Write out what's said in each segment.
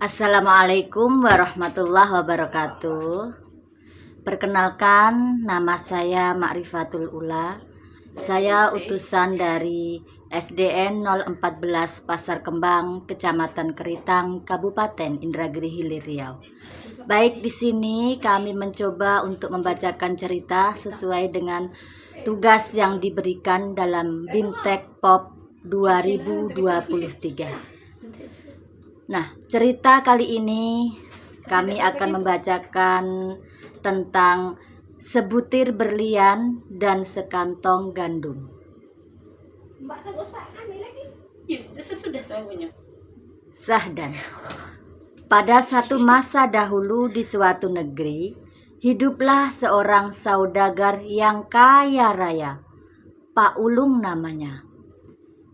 Assalamualaikum warahmatullahi wabarakatuh. Perkenalkan, nama saya Ma'rifatul Ula. Saya utusan dari SDN 014 Pasar Kembang, Kecamatan Keritang, Kabupaten Indragiri Hilir Riau. Baik, di sini kami mencoba untuk membacakan cerita sesuai dengan tugas yang diberikan dalam BIMTEK POP 2023. Nah, cerita kali ini kami akan membacakan tentang sebutir berlian dan sekantong gandum. Sahdan. Pada satu masa dahulu di suatu negeri, hiduplah seorang saudagar yang kaya raya. Pak Ulung namanya.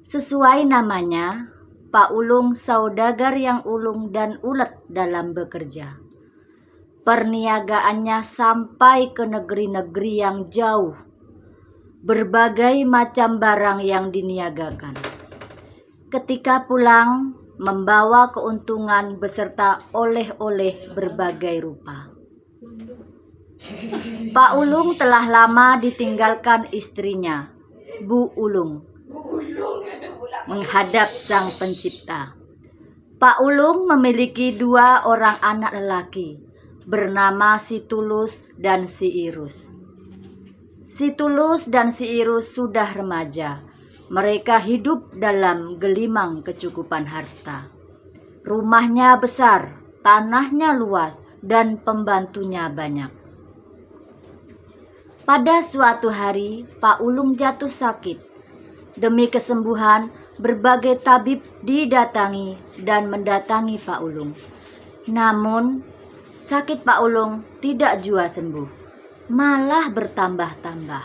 Sesuai namanya, Pak Ulung saudagar yang ulung dan ulet dalam bekerja. Perniagaannya sampai ke negeri-negeri yang jauh. Berbagai macam barang yang diniagakan. Ketika pulang, membawa keuntungan beserta oleh-oleh berbagai rupa. Pak Ulung telah lama ditinggalkan istrinya, Bu Ulung, menghadap Sang Pencipta. Pak Ulung memiliki dua orang anak lelaki bernama Si Tulus dan Si Irus. Si Tulus dan Si Irus sudah remaja. Mereka hidup dalam gelimang kecukupan harta. Rumahnya besar, tanahnya luas, dan pembantunya banyak. Pada suatu hari, Pak Ulung jatuh sakit. Demi kesembuhan, berbagai tabib didatangi dan mendatangi Pak Ulung. Namun, sakit Pak Ulung tidak jua sembuh, malah bertambah-tambah.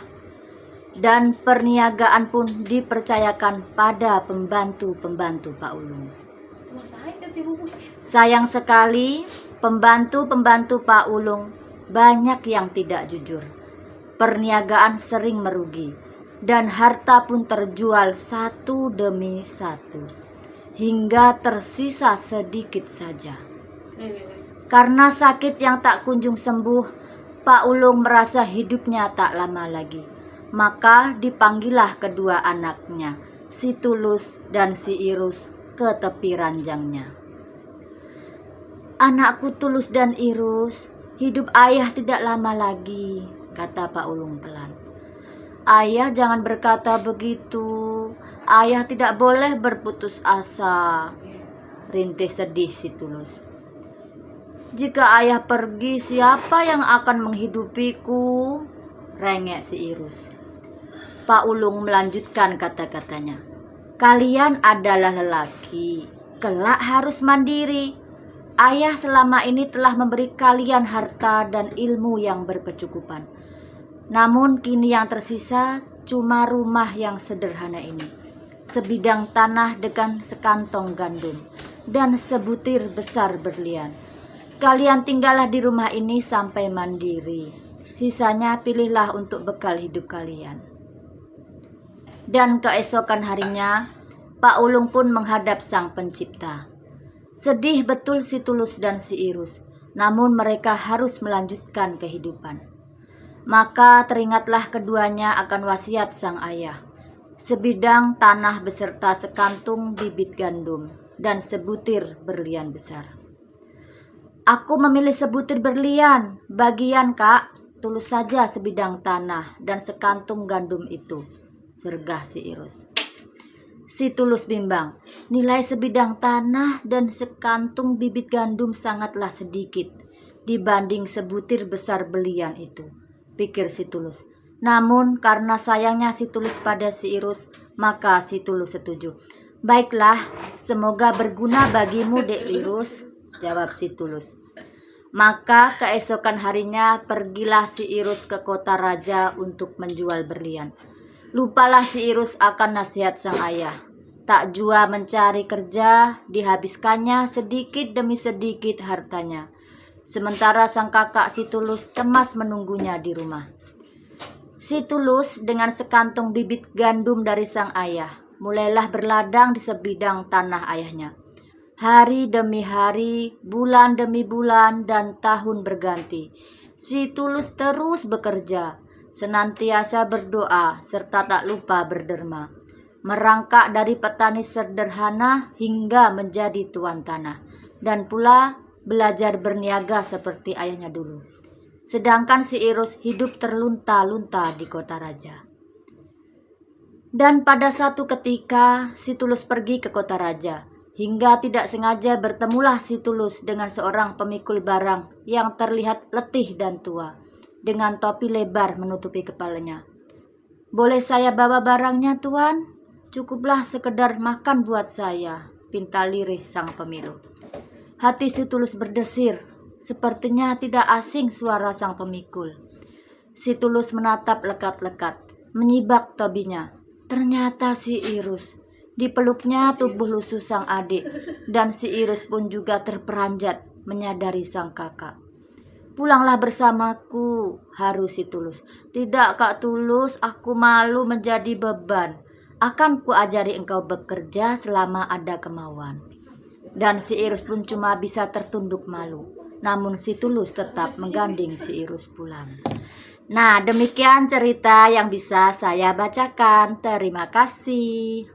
Dan perniagaan pun dipercayakan pada pembantu-pembantu Pak Ulung. Sayang sekali, pembantu-pembantu Pak Ulung banyak yang tidak jujur. Perniagaan sering merugi. Dan harta pun terjual satu demi satu, hingga tersisa sedikit saja. Karena sakit yang tak kunjung sembuh, Pak Ulung merasa hidupnya tak lama lagi. Maka dipanggillah kedua anaknya, Si Tulus dan Si Irus, ke tepi ranjangnya. "Anakku Tulus dan Irus, hidup ayah tidak lama lagi," kata Pak Ulung pelan. "Ayah jangan berkata begitu. Ayah tidak boleh berputus asa," rintih sedih Si Tulus. "Jika ayah pergi, siapa yang akan menghidupiku?" rengek Si Irus. Pak Ulung melanjutkan kata-katanya. "Kalian adalah lelaki, kelak harus mandiri. Ayah selama ini telah memberi kalian harta dan ilmu yang berkecukupan. Namun kini yang tersisa cuma rumah yang sederhana ini, sebidang tanah dengan sekantong gandum, dan sebutir besar berlian. Kalian tinggallah di rumah ini sampai mandiri. Sisanya pilihlah untuk bekal hidup kalian." Dan keesokan harinya, Pak Ulung pun menghadap Sang Pencipta. Sedih betul Si Tulus dan Si Irus, namun mereka harus melanjutkan kehidupan. Maka teringatlah keduanya akan wasiat sang ayah, sebidang tanah beserta sekantung bibit gandum dan sebutir berlian besar. "Aku memilih sebutir berlian, bagian Kak, Tulus saja sebidang tanah dan sekantung gandum itu," sergah Si Irus. Si Tulus bimbang, nilai sebidang tanah dan sekantung bibit gandum sangatlah sedikit dibanding sebutir besar berlian itu, pikir Si Tulus. Namun karena sayangnya Si Tulus pada Si Irus, maka Si Tulus setuju. "Baiklah, semoga berguna bagimu, Dek Irus," jawab Si Tulus. Maka keesokan harinya pergilah Si Irus ke kota raja untuk menjual berlian. Lupalah Si Irus akan nasihat sang ayah. Tak jua mencari kerja, dihabiskannya sedikit demi sedikit hartanya. Sementara sang kakak Si Tulus cemas menunggunya di rumah. Si Tulus dengan sekantung bibit gandum dari sang ayah mulailah berladang di sebidang tanah ayahnya. Hari demi hari, bulan demi bulan, dan tahun berganti. Si Tulus terus bekerja, senantiasa berdoa, serta tak lupa berderma. Merangkak dari petani sederhana hingga menjadi tuan tanah. Dan pula belajar berniaga seperti ayahnya dulu. Sedangkan si Irus hidup terlunta-lunta di kota raja. Dan pada satu ketika si Tulus pergi ke kota raja. Hingga tidak sengaja bertemulah si Tulus dengan seorang pemikul barang yang terlihat letih dan tua, dengan topi lebar menutupi kepalanya. "Boleh saya bawa barangnya, Tuan? Cukuplah sekedar makan buat saya," pinta lirih sang pemilu. Hati si Tulus berdesir, sepertinya tidak asing suara sang pemikul. Si Tulus menatap lekat-lekat, menyibak tobinya. Ternyata si Irus. Dipeluknya tubuh lusuh sang adik, dan si Irus pun juga terperanjat menyadari sang kakak. "Pulanglah bersamaku," haru si Tulus. "Tidak, Kak Tulus, aku malu menjadi beban. Akan kuajari engkau bekerja selama ada kemauan." Dan si Irus pun cuma bisa tertunduk malu. Namun si Tulus tetap menggandeng si Irus pulang. Nah, demikian cerita yang bisa saya bacakan. Terima kasih.